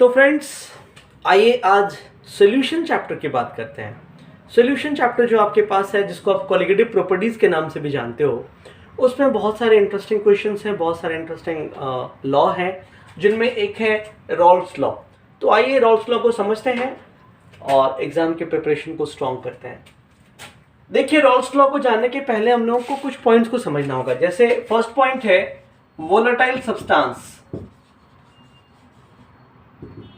तो फ्रेंड्स, आइए आज सॉल्यूशन चैप्टर की बात करते हैं। सॉल्यूशन चैप्टर जो आपके पास है, जिसको आप कोलिगेटिव प्रॉपर्टीज के नाम से भी जानते हो, उसमें बहुत सारे इंटरेस्टिंग क्वेश्चंस हैं, बहुत सारे इंटरेस्टिंग लॉ हैं, जिनमें एक है रॉल्स लॉ। तो आइए रॉल्स लॉ को समझते हैं और एग्जाम के प्रिपरेशन को स्ट्रॉन्ग करते हैं। देखिए, रॉल्स लॉ को जानने के पहले हम लोगों को कुछ पॉइंट्स को समझना होगा। जैसे फर्स्ट पॉइंट है वोलेटाइल सब्सटेंस।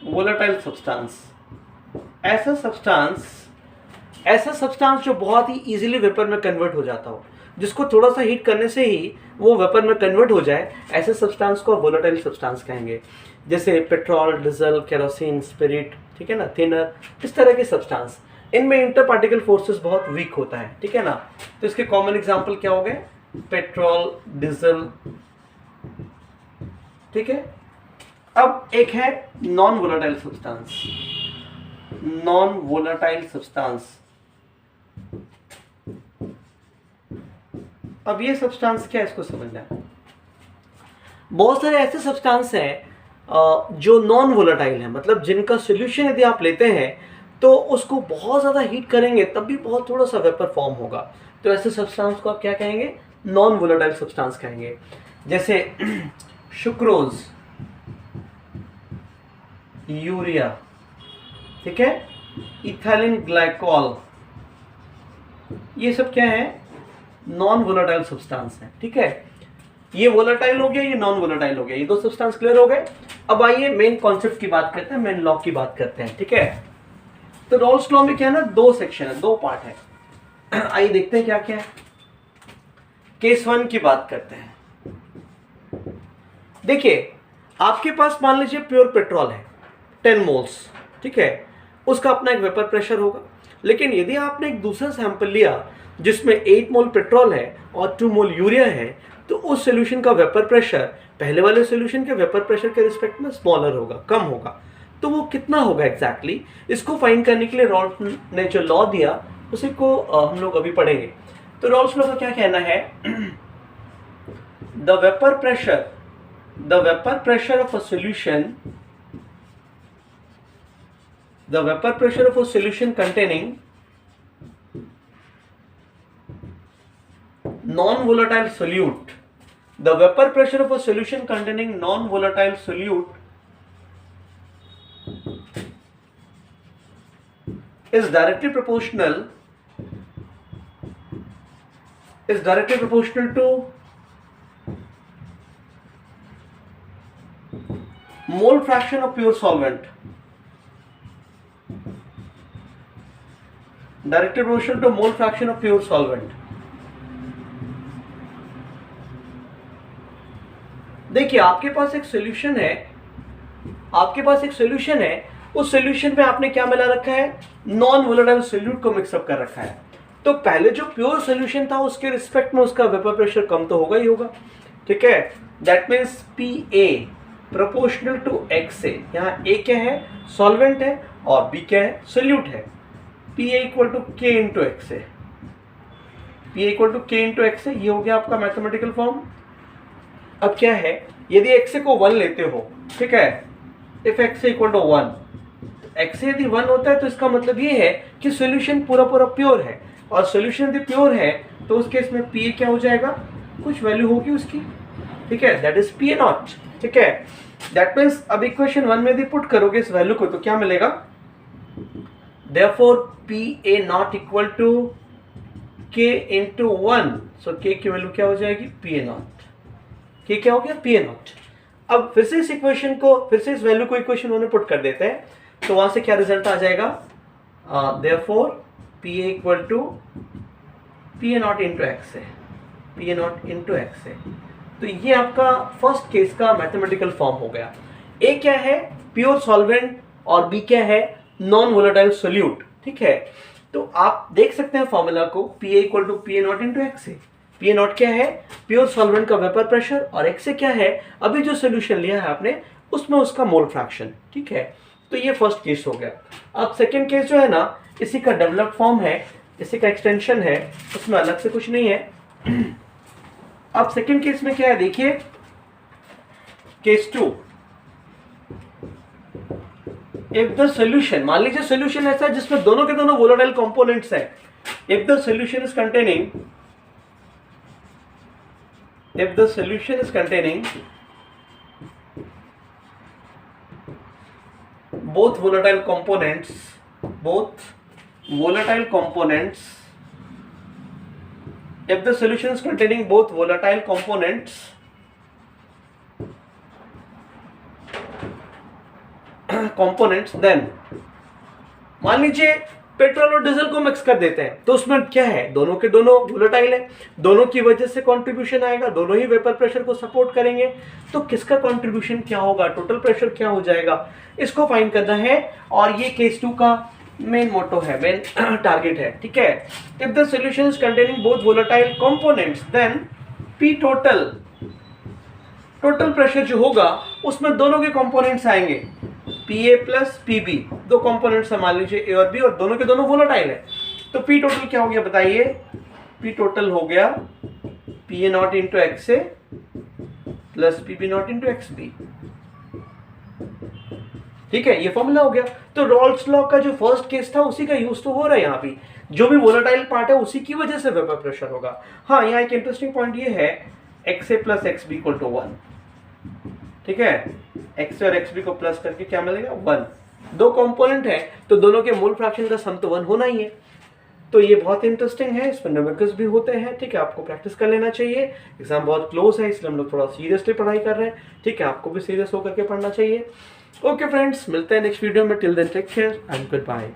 वोलेटाइल सब्सटेंस ऐसा सब्सटेंस जो बहुत ही इजीली वेपर में कन्वर्ट हो जाता हो, जिसको थोड़ा सा हीट करने से ही वो वेपर में कन्वर्ट हो जाए, ऐसे सब्सटेंस को वोलेटाइल सब्सटेंस कहेंगे। जैसे पेट्रोल, डीजल, केरोसिन, स्पिरिट, ठीक है ना, थिनर, इस तरह के सब्सटेंस। इनमें इंटर पार्टिकल फोर्सेस बहुत वीक होता है, ठीक है ना। तो इसके कॉमन एग्जांपल क्या हो गए? पेट्रोल, डीजल, ठीक है। अब एक है non volatile substance. Non volatile substance, अब ये सब्सटेंस क्या है, इसको समझना है। बहुत सारे ऐसे सब्सटेंस हैं जो नॉन वोलेटाइल हैं, मतलब जिनका सॉल्यूशन यदि आप लेते हैं तो उसको बहुत ज़्यादा हीट करेंगे तब भी बहुत थोड़ा सा वेपर फॉर्म होगा। तो ऐसे सब्सटेंस को आप क्या कहेंगे? नॉन वोलेटाइल सब्सटेंस कहेंगे। जैसे सुक्रोज, यूरिया, ठीक है, इथाइलिन ग्लाइकॉल, ये सब क्या है? नॉन वोलेटाइल सब्सटेंस है, ठीक है। ये वोलेटाइल हो गया, ये नॉन वोलेटाइल हो गया, ये दो सब्सटेंस क्लियर हो गए। अब आइए मेन कॉन्सेप्ट की बात करते हैं, मेन लॉ की बात करते हैं, ठीक है। तो रॉल्स लॉ में क्या है ना, दो सेक्शन है, दो पार्ट है। आइए देखते हैं क्या क्या है। केस 1 की बात करते हैं। देखिए, आपके पास मान लीजिए प्योर पेट्रोल है 10 मोल्स, ठीक है, उसका अपना एक वेपर प्रेशर होगा। लेकिन यदि आपने एक दूसरा सैंपल लिया जिसमें 8 मोल पेट्रोल है और 2 मोल यूरिया है, तो उस सॉल्यूशन का वेपर प्रेशर पहले वाले सॉल्यूशन के वेपर प्रेशर के रिस्पेक्ट में स्मॉलर होगा, कम होगा। तो वो कितना होगा एग्जैक्टली, इसको फाइंड करने के लिए रॉल्स ने जो लॉ दिया उसी को हम लोग अभी पढ़ेंगे। तो रॉल्स लॉ का क्या कहना है? The vapour pressure of a solution, the vapor pressure of a solution containing non-volatile solute, the vapor pressure of a solution containing non-volatile solute is directly proportional to mole fraction of pure solvent. Directly proportional to mole fraction of pure solvent. देखिए, आपके पास एक solution है, उस solution पे आपने क्या मिला रखा है? नॉन वोलेटाइल सोल्यूट को मिक्सअप कर रखा है। तो पहले जो प्योर सॉल्यूशन था उसके रिस्पेक्ट में उसका वेपर प्रेशर कम तो होगा ही होगा, ठीक है। That means PA proportional to XA। यहाँ A क्या है? सॉल्वेंट है, और B क्या है? सोल्यूट है। PA equal to K into XA। PA equal to K into XA, ये हो गया आपका मैथमेटिकल फॉर्म। अब क्या है, यदि XA को 1 लेते हो, ठीक है, if XA equal to 1, XA यदि 1 होता है तो इसका मतलब ये है कि सॉल्यूशन पूरा पूरा प्योर है, और सॉल्यूशन यदि प्योर है तो उस केस में PA क्या हो जाएगा? कुछ वैल्यू होगी उसकी, ठीक है, दैट इज PA नॉट, ठीक है। दैट मीन्स अब इक्वेशन 1 में यदि पुट करोगे इस वैल्यू को तो क्या मिलेगा? Therefore, PA not equal to K into 1. So K की वैल्यू क्या हो जाएगी? PA not. K क्या हो गया? PA not. अब फिर से इस इक्वेशन को, फिर से इस वैल्यू को इक्वेशन 1 में पुट कर देते हैं, तो वहां से क्या रिजल्ट आ जाएगा? Therefore, PA equal to PA naught into XA। PA naught into XA। तो ये आपका फर्स्ट केस का मैथमेटिकल फॉर्म हो गया। A क्या है? प्योर सॉल्वेंट, और B क्या है? नॉन वोलेटाइल सोल्यूट, ठीक है। तो आप देख सकते हैं फॉर्मूला को, PA equal to PA naught into XA। PA naught क्या है? प्योर सॉल्वेंट का वेपर प्रेशर, और XA क्या है? अभी जो सोल्यूशन लिया है आपने उसमें उसका मोल फ्रैक्शन, ठीक है। तो ये फर्स्ट केस हो गया। अब सेकेंड केस जो है ना, इसी का डेवलप्ड फॉर्म है, इसी का एक्सटेंशन है, उसमें अलग से कुछ नहीं है। अब सेकेंड केस में क्या है, देखिए, केस 2, इफ द सोल्यूशन, मान लीजिए सोल्यूशन ऐसा है जिसमें दोनों के दोनों वोलेटाइल कंपोनेंट्स है, if the solution is containing, if the solution is containing both volatile components, if the solution is containing both volatile components, then मान लीजिए पेट्रोल और डीजल को मिक्स कर देते हैं, तो उसमें क्या है, दोनों के दोनों वोलेटाइल है, दोनों की वजह से कंट्रीब्यूशन आएगा, दोनों ही वेपर प्रेशर को सपोर्ट करेंगे, तो किसका कंट्रीब्यूशन क्या होगा, टोटल प्रेशर क्या हो जाएगा, इसको फाइंड करना है। और ये केस 2 का मेन मोटो है, मेन टारगेट है, ठीक है। If the solution is containing both volatile components, then P total pressure जो होगा उसमें दोनों के कंपोनेंट्स आएंगे, P A plus P B, दो कंपोनेंट्स है मान लीजिए ए और बी, और दोनों के दोनों वोलेटाइल है, तो पी टोटल क्या हो गया बताइए, पी टोटल हो गया P A naught into X A plus P B naught into X B, ठीक है, ये फॉर्मूला हो गया। तो रॉल्स लॉ का जो फर्स्ट केस था उसी का यूज तो हो रहा है यहाँ पे, जो भी वोलेटाइल पार्ट है उसी की वजह से वेपर प्रेशर होगा। हाँ, यहाँ एक इंटरेस्टिंग पॉइंट ये है, X A plus X B equal to 1, ठीक है, एक्स और एक्स बी को प्लस करके क्या मिलेगा 1, दो कंपोनेंट है तो दोनों के मोल फ्रैक्शन का सम तो 1 होना ही है। तो ये बहुत इंटरेस्टिंग है, इसमें न्यूमेरिकल्स भी होते हैं, ठीक है, आपको प्रैक्टिस कर लेना चाहिए, एग्जाम बहुत क्लोज है इसलिए हम लोग थोड़ा सीरियसली पढ़ाई कर रहे हैं, ठीक है, आपको भी सीरियस होकर के पढ़ना चाहिए। ओके फ्रेंड्स, मिलते हैं नेक्स्ट वीडियो में, till then take care and good bye.